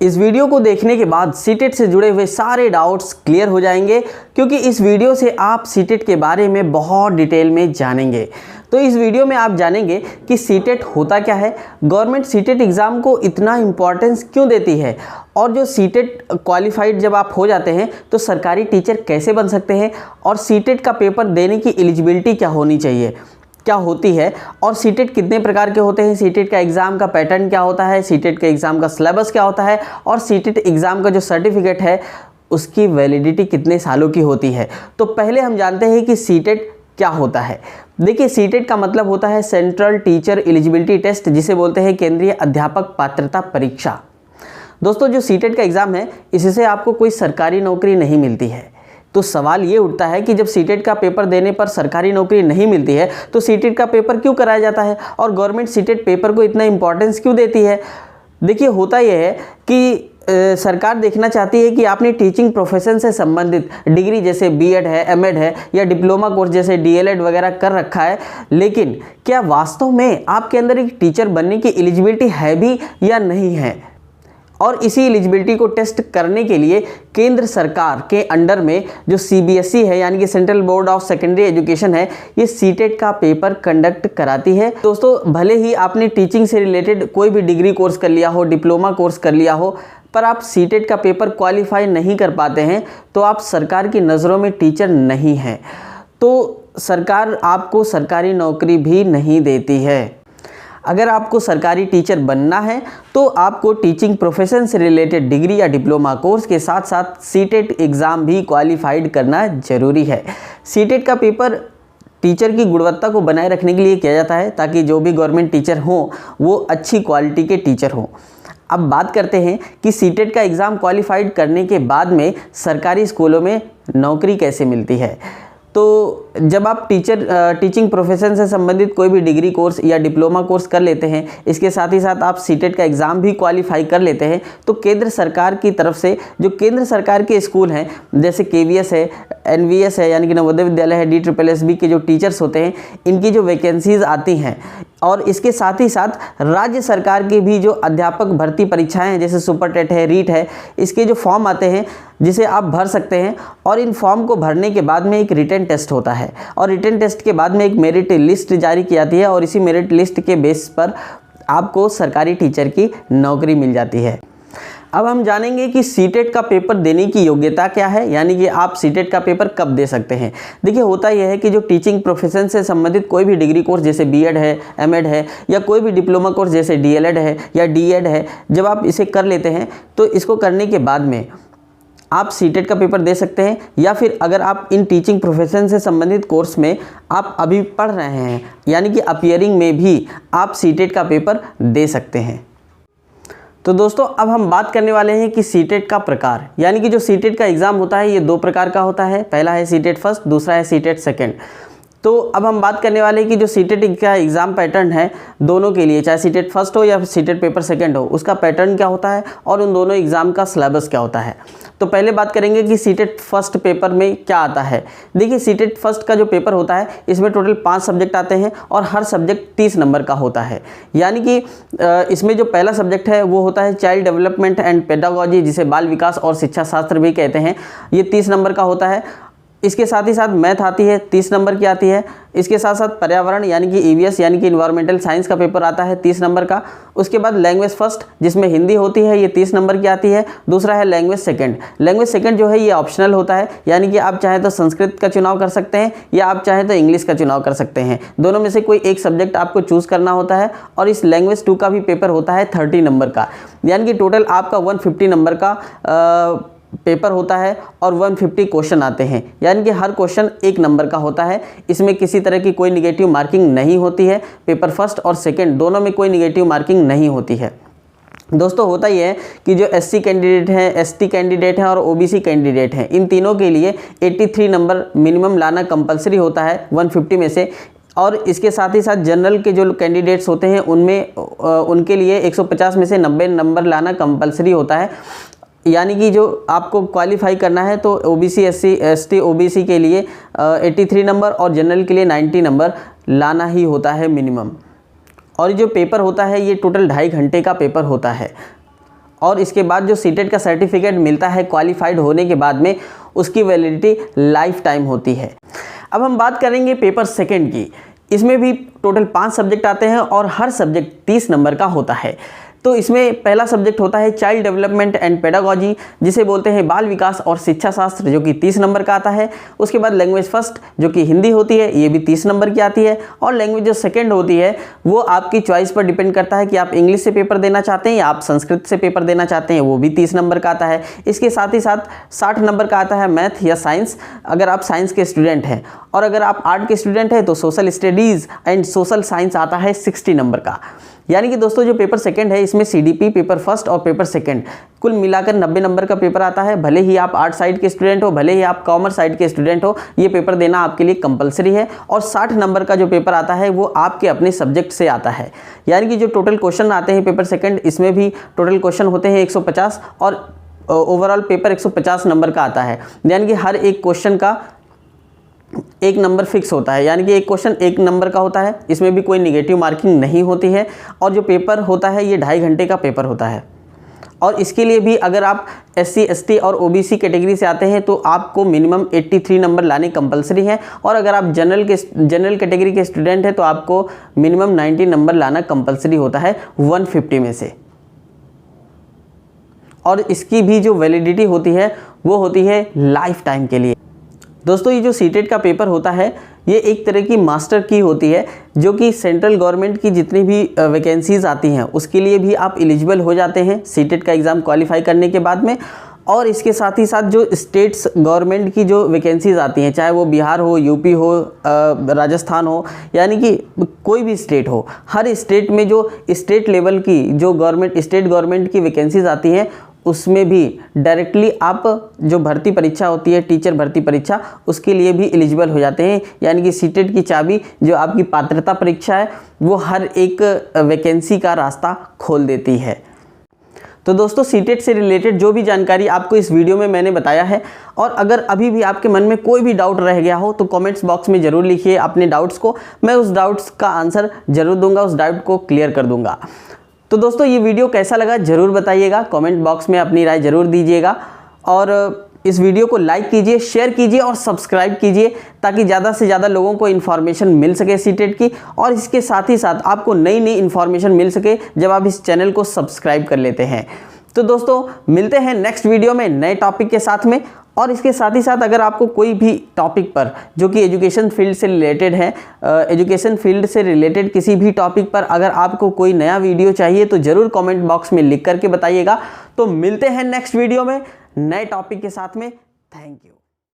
इस वीडियो को देखने के बाद सीटेट से जुड़े हुए सारे डाउट्स क्लियर हो जाएंगे, क्योंकि इस वीडियो से आप सीटेट के बारे में बहुत डिटेल में जानेंगे। तो इस वीडियो में आप जानेंगे कि सीटेट होता क्या है, गवर्नमेंट सीटेट एग्ज़ाम को इतना इम्पॉर्टेंस क्यों देती है, और जो सीटेट क्वालिफाइड जब आप हो जाते हैं तो सरकारी टीचर कैसे बन सकते हैं, और सीटेट का पेपर देने की एलिजिबिलिटी क्या होनी चाहिए, क्या होती है, और सीटेट कितने प्रकार के होते हैं, सीटेट का एग्ज़ाम का पैटर्न क्या होता है, सीटेट के एग्ज़ाम का सिलेबस क्या होता है, और सीटेट एग्ज़ाम का जो सर्टिफिकेट है उसकी वैलिडिटी कितने सालों की होती है। तो पहले हम जानते हैं कि सीटेट क्या होता है। देखिए, सीटेट का मतलब होता है सेंट्रल टीचर एलिजिबिलिटी टेस्ट, जिसे बोलते हैं केंद्रीय अध्यापक पात्रता परीक्षा। दोस्तों, जो सीटेट का एग्ज़ाम है इससे आपको कोई सरकारी नौकरी नहीं मिलती है। तो सवाल ये उठता है कि जब सीटेट का पेपर देने पर सरकारी नौकरी नहीं मिलती है तो सीटेट का पेपर क्यों कराया जाता है, और गवर्नमेंट सीटेट पेपर को इतना इम्पोर्टेंस क्यों देती है। देखिए, होता यह है कि सरकार देखना चाहती है कि आपने टीचिंग प्रोफेशन से संबंधित डिग्री जैसे बीएड है, एमएड है, या डिप्लोमा कोर्स जैसे डीएलएड वगैरह कर रखा है, लेकिन क्या वास्तव में आपके अंदर एक टीचर बनने की एलिजिबिलिटी है भी या नहीं है। और इसी एलिजिबिलिटी को टेस्ट करने के लिए केंद्र सरकार के अंडर में जो सीबीएसई है, यानी कि central board of secondary education है, ये सीटेट का पेपर कंडक्ट कराती है। दोस्तों, भले ही आपने टीचिंग से रिलेटेड कोई भी डिग्री कोर्स कर लिया हो, डिप्लोमा कोर्स कर लिया हो, पर आप सीटेट का पेपर क्वालिफाई नहीं कर पाते हैं तो आप सरकार की नज़रों में टीचर नहीं हैं, तो सरकार आपको सरकारी नौकरी भी नहीं देती है। अगर आपको सरकारी टीचर बनना है तो आपको टीचिंग प्रोफेशन से रिलेटेड डिग्री या डिप्लोमा कोर्स के साथ साथ सीटेट एग्ज़ाम भी क्वालिफाइड करना ज़रूरी है। सीटेट का पेपर टीचर की गुणवत्ता को बनाए रखने के लिए किया जाता है, ताकि जो भी गवर्नमेंट टीचर हों वो अच्छी क्वालिटी के टीचर हों। अब बात करते हैं कि सीटेट का एग्ज़ाम क्वालिफाइड करने के बाद में सरकारी स्कूलों में नौकरी कैसे मिलती है। तो जब आप टीचिंग प्रोफेशन से संबंधित कोई भी डिग्री कोर्स या डिप्लोमा कोर्स कर लेते हैं, इसके साथ ही साथ आप सीटेट का एग्ज़ाम भी क्वालिफाई कर लेते हैं, तो केंद्र सरकार की तरफ से जो केंद्र सरकार के स्कूल हैं जैसे केवीएस है, एनवीएस है यानी कि नवोदय विद्यालय है, DSSB के जो टीचर्स होते हैं, इनकी जो वैकेंसीज़ आती हैं, और इसके साथ ही साथ राज्य सरकार की भी जो अध्यापक भर्ती परीक्षाएं हैं जैसे सुपर टेट है, रीट है, इसके जो फॉर्म आते हैं जिसे आप भर सकते हैं, और इन फॉर्म को भरने के बाद में एक रिटन टेस्ट होता है, और रिटन टेस्ट के बाद में एक मेरिट लिस्ट जारी की जाती है, और इसी मेरिट लिस्ट के बेस पर आपको सरकारी टीचर की नौकरी मिल जाती है। अब हम जानेंगे कि सीटेट का पेपर देने की योग्यता क्या है, यानी कि आप सीटेट का पेपर कब दे सकते हैं। देखिए, होता यह है कि जो टीचिंग प्रोफेशन से संबंधित कोई भी डिग्री कोर्स जैसे बीएड है, एमएड है, या कोई भी डिप्लोमा कोर्स जैसे डीएलएड है या डीएड है, जब आप इसे कर लेते हैं तो इसको करने के बाद में आप सीटेट का पेपर दे सकते हैं, या फिर अगर आप इन टीचिंग प्रोफेशन से संबंधित कोर्स में आप अभी पढ़ रहे हैं, यानी कि अपीयरिंग में भी आप सीटेट का पेपर दे सकते हैं। तो दोस्तों, अब हम बात करने वाले हैं कि सीटेट का प्रकार, यानी कि जो सीटेट का एग्ज़ाम होता है ये दो प्रकार का होता है। पहला है सीटेट फर्स्ट, दूसरा है सीटेट सेकेंड। तो अब हम बात करने वाले हैं कि जो सीटेट का एग्ज़ाम पैटर्न है दोनों के लिए, चाहे सीटेट फर्स्ट हो या सीटेट पेपर सेकंड हो, उसका पैटर्न क्या होता है और उन दोनों एग्ज़ाम का सिलेबस क्या होता है। तो पहले बात करेंगे कि सीटेट फर्स्ट पेपर में क्या आता है। देखिए, सीटेट फर्स्ट का जो पेपर होता है इसमें टोटल 5 सब्जेक्ट आते हैं, और हर सब्जेक्ट 30 नंबर का होता है। यानी कि इसमें जो पहला सब्जेक्ट है वो होता है चाइल्ड डेवलपमेंट एंड पेडागोजी, जिसे बाल विकास और शिक्षा शास्त्र भी कहते हैं, ये 30 नंबर का होता है। इसके साथ ही साथ मैथ आती है, 30 नंबर की आती है। इसके साथ साथ पर्यावरण यानी कि ईवीएस यानी कि इन्वायरमेंटल साइंस का पेपर आता है 30 नंबर का। उसके बाद लैंग्वेज फर्स्ट जिसमें हिंदी होती है, ये 30 नंबर की आती है। दूसरा है लैंग्वेज सेकंड। लैंग्वेज सेकंड जो है ये ऑप्शनल होता है, यानी कि आप चाहे तो संस्कृत का चुनाव कर सकते हैं या आप चाहे तो इंग्लिश का चुनाव कर सकते हैं। दोनों में से कोई एक सब्जेक्ट आपको चूज़ करना होता है। और इस लैंग्वेज 2 का भी पेपर होता है 30 नंबर का, यानी कि टोटल आपका 150 नंबर का पेपर होता है, और 150 क्वेश्चन आते हैं, यानी कि हर क्वेश्चन 1 नंबर का होता है। इसमें किसी तरह की कोई निगेटिव मार्किंग नहीं होती है। पेपर फर्स्ट और सेकंड दोनों में कोई निगेटिव मार्किंग नहीं होती है। दोस्तों, होता यह है कि जो SC कैंडिडेट हैं, ST कैंडिडेट हैं और OBC कैंडिडेट हैं, इन तीनों के लिए 83 नंबर मिनिमम लाना कंपलसरी होता है 150 में से। और इसके साथ ही साथ जनरल के जो कैंडिडेट्स होते हैं उनमें उनके लिए 150 में से 90 नंबर लाना कंपलसरी होता है। यानी कि जो आपको क्वालिफाई करना है तो OBC SC ST OBC के लिए 83 नंबर और जनरल के लिए 90 नंबर लाना ही होता है मिनिमम। और जो पेपर होता है ये टोटल 2.5 घंटे का पेपर होता है। और इसके बाद जो सीटेट का सर्टिफिकेट मिलता है क्वालिफाइड होने के बाद में, उसकी वैलिडिटी लाइफ टाइम होती है। अब हम बात करेंगे पेपर सेकंड की। इसमें भी टोटल 5 सब्जेक्ट आते हैं और हर सब्जेक्ट 30 नंबर का होता है। तो इसमें पहला सब्जेक्ट होता है चाइल्ड डेवलपमेंट एंड पेडागोजी, जिसे बोलते हैं बाल विकास और शिक्षा शास्त्र, जो कि 30 नंबर का आता है। उसके बाद लैंग्वेज फर्स्ट, जो कि हिंदी होती है, ये भी 30 नंबर की आती है। और लैंग्वेज जो सेकंड होती है वो आपकी चॉइस पर डिपेंड करता है कि आप इंग्लिश से पेपर देना चाहते हैं या आप संस्कृत से पेपर देना चाहते हैं, वो भी 30 नंबर का आता है। इसके साथ ही साथ 60 नंबर का आता है मैथ या साइंस, अगर आप साइंस के स्टूडेंट हैं। और अगर आप आर्ट के स्टूडेंट हैं तो social studies and social science आता है 60 नंबर का। यानी कि दोस्तों जो पेपर सेकंड है, इसमें सीडीपी, पेपर फर्स्ट और पेपर सेकंड कुल मिलाकर 90 नंबर का पेपर आता है। भले ही आप आर्ट साइड के स्टूडेंट हो, भले ही आप कॉमर्स साइड के स्टूडेंट हो, ये पेपर देना आपके लिए कंपलसरी है। और 60 नंबर का जो पेपर आता है वो आपके अपने सब्जेक्ट से आता है। यानी कि जो टोटल क्वेश्चन आते हैं पेपर सेकंड, इसमें भी टोटल क्वेश्चन होते हैं 150 और ओवरऑल पेपर 150 नंबर का आता है। यानी कि हर एक क्वेश्चन का 1 नंबर फिक्स होता है, यानी कि एक क्वेश्चन 1 नंबर का होता है। इसमें भी कोई निगेटिव मार्किंग नहीं होती है। और जो पेपर होता है ये 2.5 घंटे का पेपर होता है। और इसके लिए भी अगर आप SC, ST और OBC कैटेगरी से आते हैं तो आपको मिनिमम 83 नंबर लाने कंपलसरी है। और अगर आप जनरल कैटेगरी के स्टूडेंट हैं तो आपको मिनिमम 90 नंबर लाना कंपलसरी होता है 150 में से। और इसकी भी जो वैलिडिटी होती है वो होती है लाइफ टाइम के लिए। दोस्तों ये जो सीटेट का पेपर होता है ये एक तरह की मास्टर की होती है, जो कि सेंट्रल गवर्नमेंट की जितनी भी वैकेंसीज़ आती हैं उसके लिए भी आप एलिजिबल हो जाते हैं सीटेट का एग्ज़ाम क्वालिफाई करने के बाद में। और इसके साथ ही साथ जो स्टेट्स गवर्नमेंट की जो वैकेंसीज़ आती हैं, चाहे वो बिहार हो, यूपी हो, राजस्थान हो, यानी कि कोई भी स्टेट हो, हर स्टेट में जो स्टेट लेवल की जो स्टेट गवर्नमेंट की वैकेंसीज़ आती हैं उसमें भी डायरेक्टली आप जो भर्ती परीक्षा होती है, टीचर भर्ती परीक्षा, उसके लिए भी एलिजिबल हो जाते हैं। यानी कि सीटेट की चाबी जो आपकी पात्रता परीक्षा है वो हर एक वैकेंसी का रास्ता खोल देती है। तो दोस्तों सीटेट से रिलेटेड जो भी जानकारी आपको इस वीडियो में मैंने बताया है, और अगर अभी भी आपके मन में कोई भी डाउट रह गया हो तो कमेंट्स बॉक्स में ज़रूर लिखिए अपने डाउट्स को। मैं उस डाउट्स का आंसर ज़रूर दूंगा, उस डाउट को क्लियर कर दूंगा। तो दोस्तों ये वीडियो कैसा लगा ज़रूर बताइएगा, कमेंट बॉक्स में अपनी राय ज़रूर दीजिएगा। और इस वीडियो को लाइक कीजिए, शेयर कीजिए और सब्सक्राइब कीजिए, ताकि ज़्यादा से ज़्यादा लोगों को इन्फॉर्मेशन मिल सके सीटेट की। और इसके साथ ही साथ आपको नई नई इन्फॉर्मेशन मिल सके जब आप इस चैनल को सब्सक्राइब कर लेते हैं। तो दोस्तों मिलते हैं नेक्स्ट वीडियो में नए टॉपिक के साथ में। और इसके साथ ही साथ अगर आपको कोई भी टॉपिक पर जो कि एजुकेशन फील्ड से रिलेटेड है, एजुकेशन फील्ड से रिलेटेड किसी भी टॉपिक पर अगर आपको कोई नया वीडियो चाहिए तो ज़रूर कमेंट बॉक्स में लिख करके बताइएगा। तो मिलते हैं नेक्स्ट वीडियो में नए टॉपिक के साथ में। Thank you.